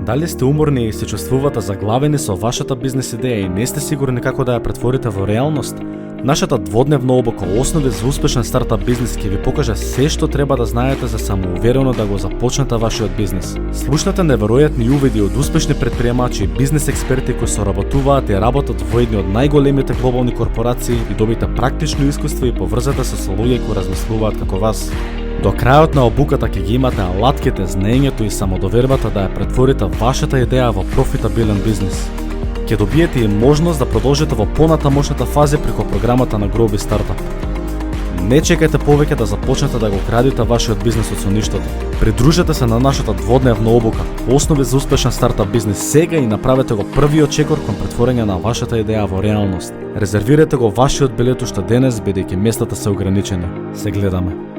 Дали сте уморни и се чувствувате заглавени со вашата бизнес идеја и не сте сигурни како да ја претворите во реалност? Нашата дводневна обука Основи за успешен стартап бизнес ќе ви покаже се што треба да знаете за самоуверено да го започнете вашиот бизнес. Слушнете неверојатни увиди од успешни предприемачи и бизнес експерти кои соработуваат и работат во едни од најголемите глобални корпорации и добите практично искуство и поврзете се со луѓе кои размислуваат како вас. До крајот на обуката ќе ги имате алатките, знаењето и самодовербата да ја претворите вашата идеја во профитабилен бизнес. Ќе добиете и можност да продолжите во понатамошната фази преку програмата на Grow Biz Startup. Не чекајте повеќе да започнете да го градите вашиот бизнес од соништото. Придружете се на нашата дводневна обука Основи за успешен стартап бизнес сега и направете го првиот чекор кон претворање на вашата идеја во реалност. Резервирайте го вашиот билет уште денес, бидејќи местата се ограничени. Се гледаме.